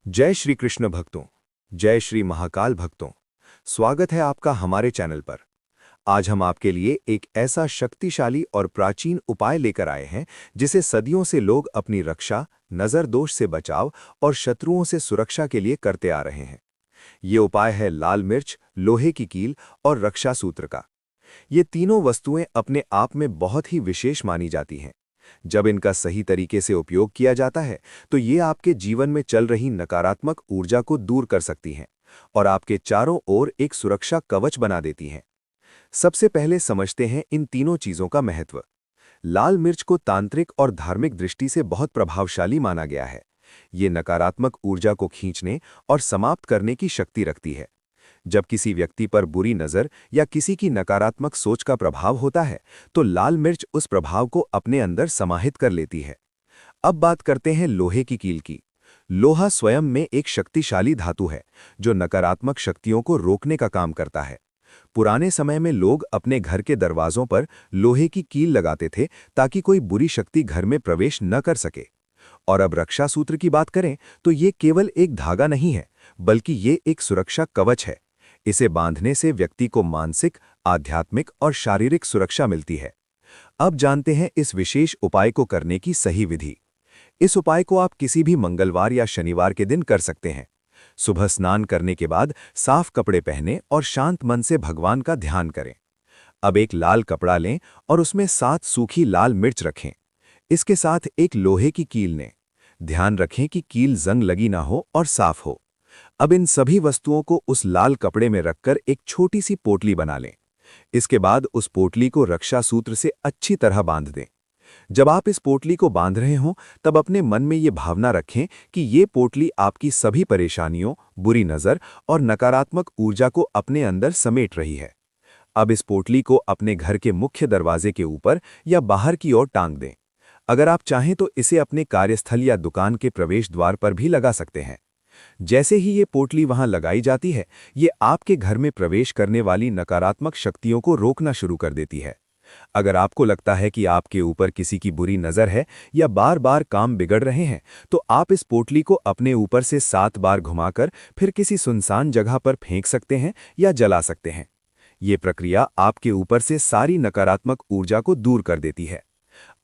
जय श्री कृष्ण भक्तों, जय श्री महाकाल भक्तों। स्वागत है आपका हमारे चैनल पर। आज हम आपके लिए एक ऐसा शक्तिशाली और प्राचीन उपाय लेकर आए हैं जिसे सदियों से लोग अपनी रक्षा, नजर दोष से बचाव और शत्रुओं से सुरक्षा के लिए करते आ रहे हैं। ये उपाय है लाल मिर्च, लोहे की कील और रक्षा सूत्र का। ये तीनों वस्तुएं अपने आप में बहुत ही विशेष मानी जाती हैं। जब इनका सही तरीके से उपयोग किया जाता है तो ये आपके जीवन में चल रही नकारात्मक ऊर्जा को दूर कर सकती हैं और आपके चारों ओर एक सुरक्षा कवच बना देती हैं। सबसे पहले समझते हैं इन तीनों चीजों का महत्व। लाल मिर्च को तांत्रिक और धार्मिक दृष्टि से बहुत प्रभावशाली माना गया है। ये नकारात्मक ऊर्जा को खींचने और समाप्त करने की शक्ति रखती है। जब किसी व्यक्ति पर बुरी नज़र या किसी की नकारात्मक सोच का प्रभाव होता है तो लाल मिर्च उस प्रभाव को अपने अंदर समाहित कर लेती है। अब बात करते हैं लोहे की कील की। लोहा स्वयं में एक शक्तिशाली धातु है जो नकारात्मक शक्तियों को रोकने का काम करता है। पुराने समय में लोग अपने घर के दरवाजों पर लोहे की कील लगाते थे ताकि कोई बुरी शक्ति घर में प्रवेश न कर सके। और अब रक्षा सूत्र की बात करें तो ये केवल एक धागा नहीं है, बल्कि ये एक सुरक्षा कवच है। इसे बांधने से व्यक्ति को मानसिक, आध्यात्मिक और शारीरिक सुरक्षा मिलती है। अब जानते हैं इस विशेष उपाय को करने की सही विधि। इस उपाय को आप किसी भी मंगलवार या शनिवार के दिन कर सकते हैं। सुबह स्नान करने के बाद साफ कपड़े पहनें और शांत मन से भगवान का ध्यान करें। अब एक लाल कपड़ा लें और उसमें 7 सूखी लाल मिर्च रखें। इसके साथ एक लोहे की कील लें। ध्यान रखें कि कील जंग लगी ना हो और साफ हो। अब इन सभी वस्तुओं को उस लाल कपड़े में रखकर एक छोटी सी पोटली बना लें। इसके बाद उस पोटली को रक्षा सूत्र से अच्छी तरह बांध दें। जब आप इस पोटली को बांध रहे हों तब अपने मन में ये भावना रखें कि ये पोटली आपकी सभी परेशानियों, बुरी नज़र और नकारात्मक ऊर्जा को अपने अंदर समेट रही है। अब इस पोटली को अपने घर के मुख्य दरवाजे के ऊपर या बाहर की ओर टांग दें। अगर आप चाहें तो इसे अपने कार्यस्थल या दुकान के प्रवेश द्वार पर भी लगा सकते हैं। जैसे ही ये पोटली वहां लगाई जाती है, ये आपके घर में प्रवेश करने वाली नकारात्मक शक्तियों को रोकना शुरू कर देती है। अगर आपको लगता है कि आपके ऊपर किसी की बुरी नज़र है या बार बार काम बिगड़ रहे हैं, तो आप इस पोटली को अपने ऊपर से 7 बार घुमाकर फिर किसी सुनसान जगह पर फेंक सकते हैं या जला सकते हैं। ये प्रक्रिया आपके ऊपर से सारी नकारात्मक ऊर्जा को दूर कर देती है।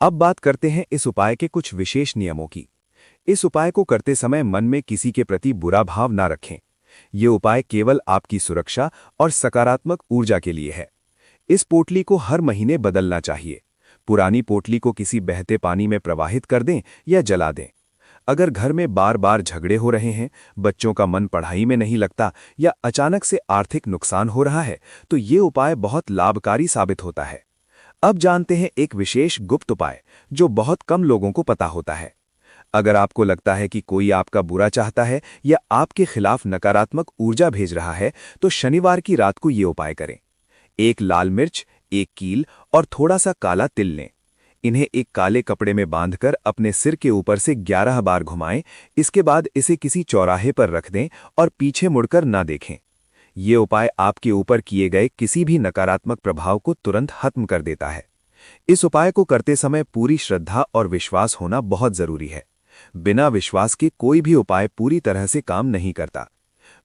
अब बात करते हैं इस उपाय के कुछ विशेष नियमों की। इस उपाय को करते समय मन में किसी के प्रति बुरा भाव ना रखें। ये उपाय केवल आपकी सुरक्षा और सकारात्मक ऊर्जा के लिए है। इस पोटली को हर महीने बदलना चाहिए। पुरानी पोटली को किसी बहते पानी में प्रवाहित कर दें या जला दें। अगर घर में बार बार झगड़े हो रहे हैं, बच्चों का मन पढ़ाई में नहीं लगता या अचानक से आर्थिक नुकसान हो रहा है, तो ये उपाय बहुत लाभकारी साबित होता है। अब जानते हैं एक विशेष गुप्त उपाय जो बहुत कम लोगों को पता होता है। अगर आपको लगता है कि कोई आपका बुरा चाहता है या आपके खिलाफ नकारात्मक ऊर्जा भेज रहा है, तो शनिवार की रात को ये उपाय करें। एक लाल मिर्च, एक कील और थोड़ा सा काला तिल लें। इन्हें एक काले कपड़े में बांधकर अपने सिर के ऊपर से 11 बार घुमाएं। इसके बाद इसे किसी चौराहे पर रख दें और पीछे मुड़कर ना देखें। ये उपाय आपके ऊपर किए गए किसी भी नकारात्मक प्रभाव को तुरंत खत्म कर देता है। इस उपाय को करते समय पूरी श्रद्धा और विश्वास होना बहुत जरूरी है। बिना विश्वास के कोई भी उपाय पूरी तरह से काम नहीं करता।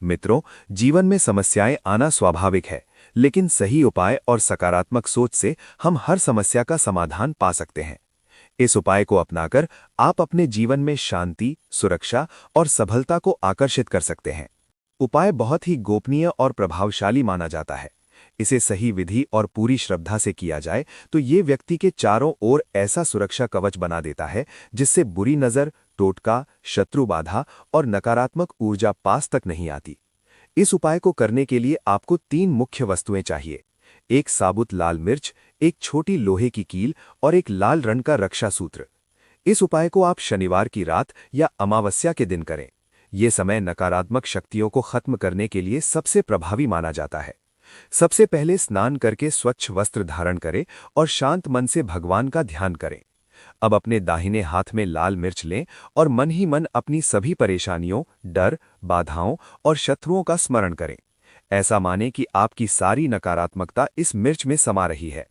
मित्रों, जीवन में समस्याएं आना स्वाभाविक है, लेकिन सही उपाय और सकारात्मक सोच से हम हर समस्या का समाधान पा सकते हैं। इस उपाय को अपनाकर आप अपने जीवन में शांति, सुरक्षा और सफलता को आकर्षित कर सकते हैं। उपाय बहुत ही गोपनीय और प्रभावशाली माना जाता है। इसे सही विधि और पूरी श्रद्धा से किया जाए तो ये व्यक्ति के चारों ओर ऐसा सुरक्षा कवच बना देता है जिससे बुरी नज़र, टोटका, शत्रु बाधा और नकारात्मक ऊर्जा पास तक नहीं आती। इस उपाय को करने के लिए आपको 3 मुख्य वस्तुएं चाहिए। एक साबुत लाल मिर्च, एक छोटी लोहे की कील और एक लाल रंग का रक्षा सूत्र। इस उपाय को आप शनिवार की रात या अमावस्या के दिन करें। ये समय नकारात्मक शक्तियों को खत्म करने के लिए सबसे प्रभावी माना जाता है। सबसे पहले स्नान करके स्वच्छ वस्त्र धारण करें और शांत मन से भगवान का ध्यान करें। अब अपने दाहिने हाथ में लाल मिर्च लें और मन ही मन अपनी सभी परेशानियों, डर, बाधाओं और शत्रुओं का स्मरण करें। ऐसा माने कि आपकी सारी नकारात्मकता इस मिर्च में समा रही है।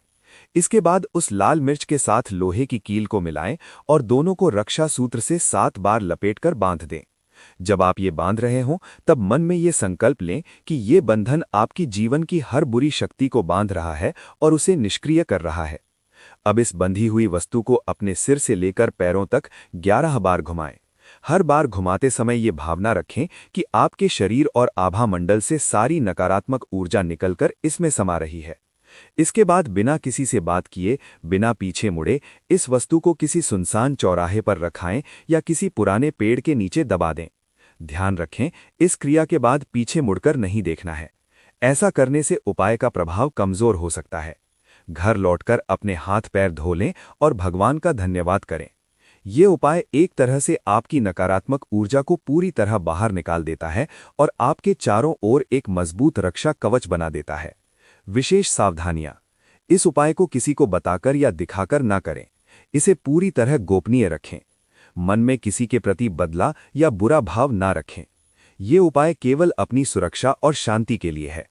इसके बाद उस लाल मिर्च के साथ लोहे की कील को मिलाएं और दोनों को रक्षा सूत्र से 7 बार लपेटकर बांध दें। जब आप ये बांध रहे हों तब मन में ये संकल्प लें कि ये बंधन आपकी जीवन की हर बुरी शक्ति को बांध रहा है और उसे निष्क्रिय कर रहा है। अब इस बंधी हुई वस्तु को अपने सिर से लेकर पैरों तक 11 बार घुमाएं। हर बार घुमाते समय ये भावना रखें कि आपके शरीर और आभा मंडल से सारी नकारात्मक ऊर्जा निकलकर इसमें समा रही है। इसके बाद बिना किसी से बात किए, बिना पीछे मुड़े इस वस्तु को किसी सुनसान चौराहे पर रखाएं या किसी पुराने पेड़ के नीचे दबा दें। ध्यान रखें, इस क्रिया के बाद पीछे मुड़कर नहीं देखना है। ऐसा करने से उपाय का प्रभाव कमजोर हो सकता है। घर लौटकर अपने हाथ पैर धो लें और भगवान का धन्यवाद करें। ये उपाय एक तरह से आपकी नकारात्मक ऊर्जा को पूरी तरह बाहर निकाल देता है और आपके चारों ओर एक मजबूत रक्षा कवच बना देता है। विशेष सावधानियां। इस उपाय को किसी को बताकर या दिखाकर ना करें। इसे पूरी तरह गोपनीय रखें। मन में किसी के प्रति बदला या बुरा भाव ना रखें। ये उपाय केवल अपनी सुरक्षा और शांति के लिए है।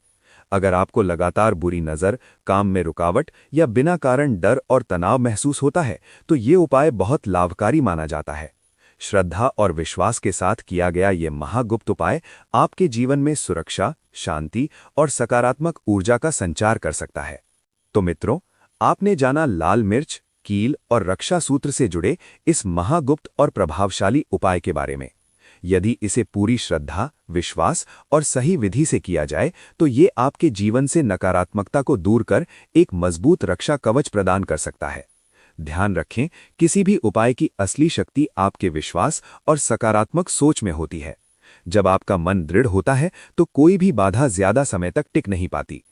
अगर आपको लगातार बुरी नज़र, काम में रुकावट या बिना कारण डर और तनाव महसूस होता है तो ये उपाय बहुत लाभकारी माना जाता है। श्रद्धा और विश्वास के साथ किया गया ये महागुप्त उपाय आपके जीवन में सुरक्षा, शांति और सकारात्मक ऊर्जा का संचार कर सकता है। तो मित्रों, आपने जाना लाल मिर्च, कील और रक्षा सूत्र से जुड़े इस महागुप्त और प्रभावशाली उपाय के बारे में। यदि इसे पूरी श्रद्धा, विश्वास और सही विधि से किया जाए तो ये आपके जीवन से नकारात्मकता को दूर कर एक मजबूत रक्षा कवच प्रदान कर सकता है। ध्यान रखें, किसी भी उपाय की असली शक्ति आपके विश्वास और सकारात्मक सोच में होती है। जब आपका मन दृढ़ होता है तो कोई भी बाधा ज्यादा समय तक टिक नहीं पाती।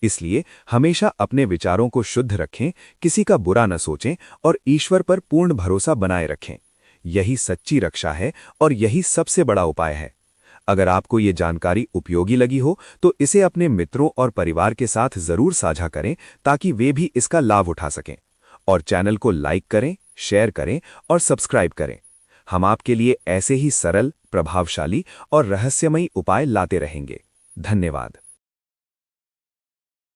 इसलिए हमेशा अपने विचारों को शुद्ध रखें, किसी का बुरा न सोचें और ईश्वर पर पूर्ण भरोसा बनाए रखें। यही सच्ची रक्षा है और यही सबसे बड़ा उपाय है। अगर आपको ये जानकारी उपयोगी लगी हो तो इसे अपने मित्रों और परिवार के साथ जरूर साझा करें ताकि वे भी इसका लाभ उठा सकें। और चैनल को लाइक करें, शेयर करें और सब्सक्राइब करें। हम आपके लिए ऐसे ही सरल, प्रभावशाली और रहस्यमयी उपाय लाते रहेंगे। धन्यवाद।